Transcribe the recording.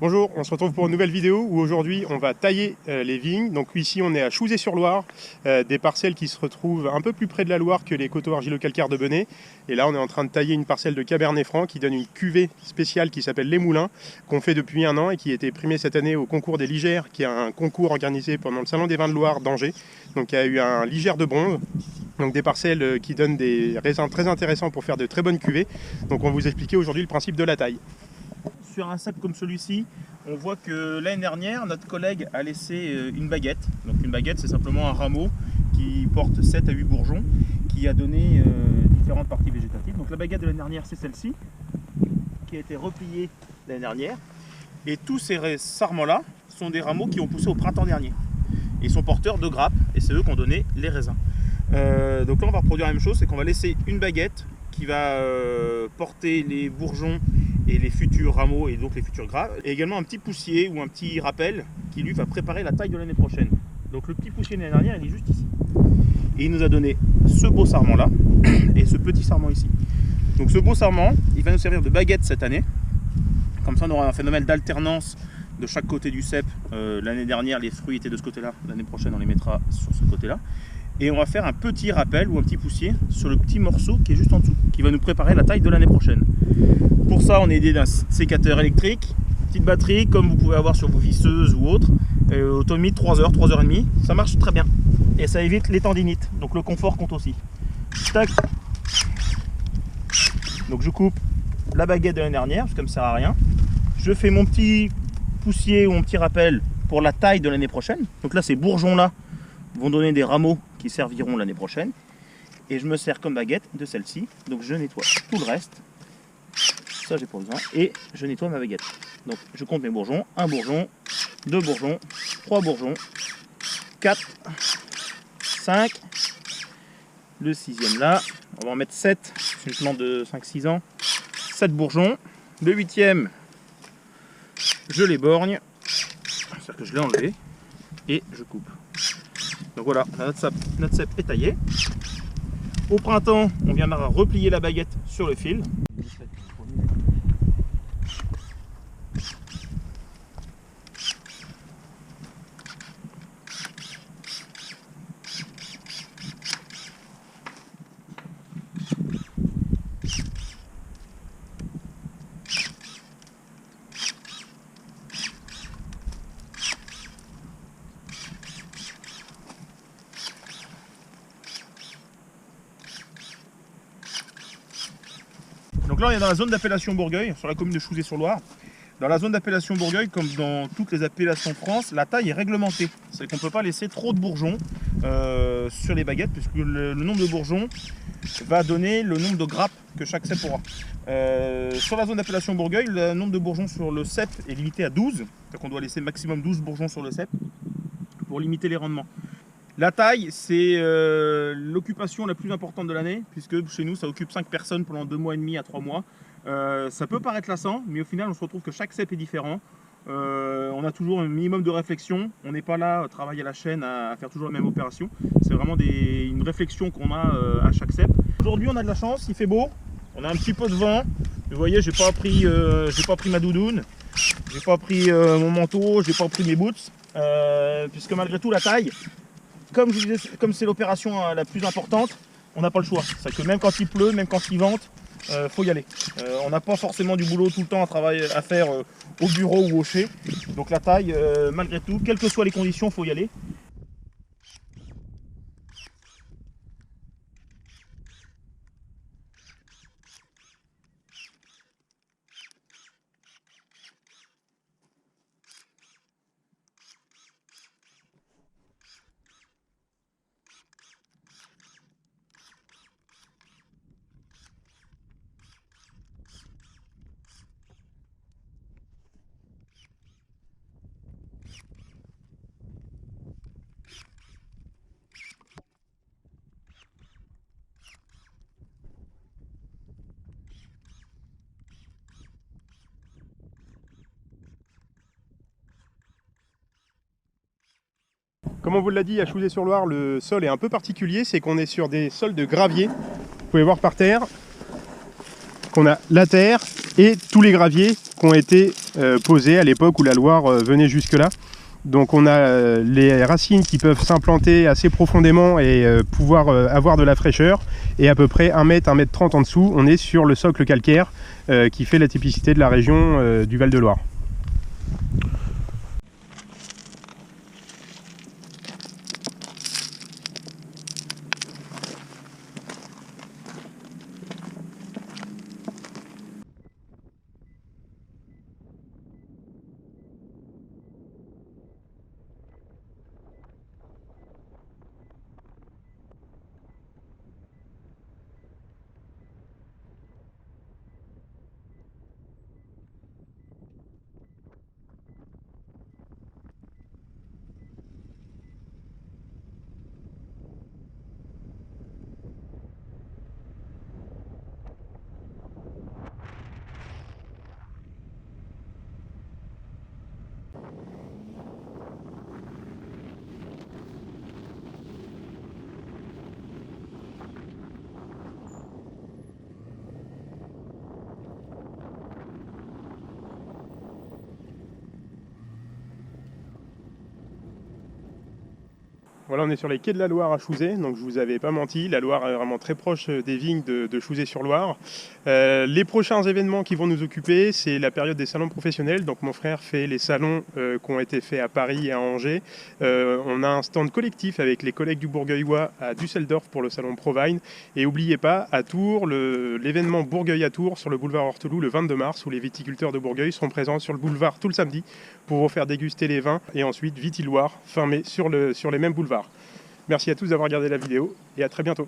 Bonjour, on se retrouve pour une nouvelle vidéo où aujourd'hui on va tailler les vignes. Donc ici on est à Chouzé-sur-Loire, des parcelles qui se retrouvent un peu plus près de la Loire que les coteaux argilo-calcaires de Benay. Et là on est en train de tailler une parcelle de Cabernet Franc qui donne une cuvée spéciale qui s'appelle Les Moulins, qu'on fait depuis un an et qui a été primée cette année au concours des Ligères, qui est un concours organisé pendant le Salon des Vins de Loire d'Angers. Donc il y a eu un Ligère de bronze, donc des parcelles qui donnent des raisins très intéressants pour faire de très bonnes cuvées. Donc on va vous expliquer aujourd'hui le principe de la taille. Sur un cep comme celui-ci, on voit que l'année dernière, notre collègue a laissé une baguette. Donc une baguette, c'est simplement un rameau qui porte 7 à 8 bourgeons, qui a donné différentes parties végétatives. Donc la baguette de l'année dernière, c'est celle-ci, qui a été repliée l'année dernière. Et tous ces sarments-là sont des rameaux qui ont poussé au printemps dernier. Ils sont porteurs de grappes, et c'est eux qui ont donné les raisins. Donc là, on va reproduire la même chose, c'est qu'on va laisser une baguette qui va porter les bourgeons et les futurs rameaux et donc les futures grappes, et également un petit poussier ou un petit rappel qui lui va préparer la taille de l'année prochaine. Donc le petit poussier de l'année dernière, il est juste ici. Et il nous a donné ce beau sarment là et ce petit sarment ici. Donc ce beau sarment, il va nous servir de baguette cette année. Comme ça on aura un phénomène d'alternance de chaque côté du cep. L'année dernière les fruits étaient de ce côté-là, l'année prochaine on les mettra sur ce côté-là. Et on va faire un petit rappel ou un petit poussier sur le petit morceau qui est juste en dessous, qui va nous préparer la taille de l'année prochaine. Pour ça, on est aidé d'un sécateur électrique, petite batterie comme vous pouvez avoir sur vos visseuses ou autres, autonomie de 3 heures, 3 heures et demie, ça marche très bien. Et ça évite les tendinites, donc le confort compte aussi. Tac. Donc je coupe la baguette de l'année dernière, parce que ça ne me sert à rien. Je fais mon petit poussier ou mon petit rappel pour la taille de l'année prochaine. Donc là, ces bourgeons-là vont donner des rameaux qui serviront l'année prochaine. Et je me sers comme baguette de celle-ci. Donc je nettoie tout le reste. Ça, j'ai pas besoin. Et je nettoie ma baguette. Donc je compte mes bourgeons. 1 bourgeon, 2 bourgeons, 3 bourgeons, 4, 5. Le 6e là. On va en mettre 7. C'est une plante de 5-6 ans. 7 bourgeons. Le 8e, je les borgne. C'est-à-dire que je l'ai enlevé. Et je coupe. Donc voilà, notre cep est taillé. Au printemps, on viendra replier la baguette sur le fil. Donc là on est dans la zone d'appellation Bourgueil, sur la commune de Chouzé-sur-Loire. Dans la zone d'appellation Bourgueil, comme dans toutes les appellations de France, la taille est réglementée. C'est qu'on ne peut pas laisser trop de bourgeons sur les baguettes, puisque le nombre de bourgeons va donner le nombre de grappes que chaque cep aura. Sur la zone d'appellation Bourgueil, le nombre de bourgeons sur le cep est limité à 12. Donc on doit laisser maximum 12 bourgeons sur le cep pour limiter les rendements. La taille, c'est l'occupation la plus importante de l'année, puisque chez nous, ça occupe 5 personnes pendant 2 mois et demi à 3 mois. Ça peut paraître lassant, mais au final, on se retrouve que chaque cep est différent. On a toujours un minimum de réflexion. On n'est pas là à travailler à la chaîne, à faire toujours la même opération. C'est vraiment une réflexion qu'on a à chaque cep. Aujourd'hui, on a de la chance, il fait beau. On a un petit peu de vent. Vous voyez, j'ai pas pris ma doudoune, j'ai pas pris mon manteau, j'ai pas pris mes boots, puisque malgré tout, la taille, comme je disais, comme c'est l'opération la plus importante, on n'a pas le choix. C'est que même quand il pleut, même quand il vente, faut y aller. On n'a pas forcément du boulot tout le temps à faire au bureau ou au chai. Donc la taille, malgré tout, quelles que soient les conditions, faut y aller. Comme on vous l'a dit, à Chouzé-sur-Loire, le sol est un peu particulier, c'est qu'on est sur des sols de gravier. Vous pouvez voir par terre qu'on a la terre et tous les graviers qui ont été posées à l'époque où la Loire venait jusque-là. Donc on a les racines qui peuvent s'implanter assez profondément et pouvoir avoir de la fraîcheur. Et à peu près 1 mètre, 1,30 m en dessous, on est sur le socle calcaire qui fait la typicité de la région du Val-de-Loire. Voilà, on est sur les quais de la Loire à Chouzé, donc je vous avais pas menti, la Loire est vraiment très proche des vignes de Chouzé-sur-Loire. Les prochains événements qui vont nous occuper, c'est la période des salons professionnels. Donc mon frère fait les salons qui ont été faits à Paris et à Angers. On a un stand collectif avec les collègues du Bourgueillois à Düsseldorf pour le salon Provine. Et n'oubliez pas, à Tours, l'événement Bourgueil à Tours sur le boulevard Horteloup le 22 mars, où les viticulteurs de Bourgueil seront présents sur le boulevard tout le samedi pour vous faire déguster les vins et ensuite Vitiloire fermé sur les mêmes boulevards. Merci à tous d'avoir regardé la vidéo et à très bientôt.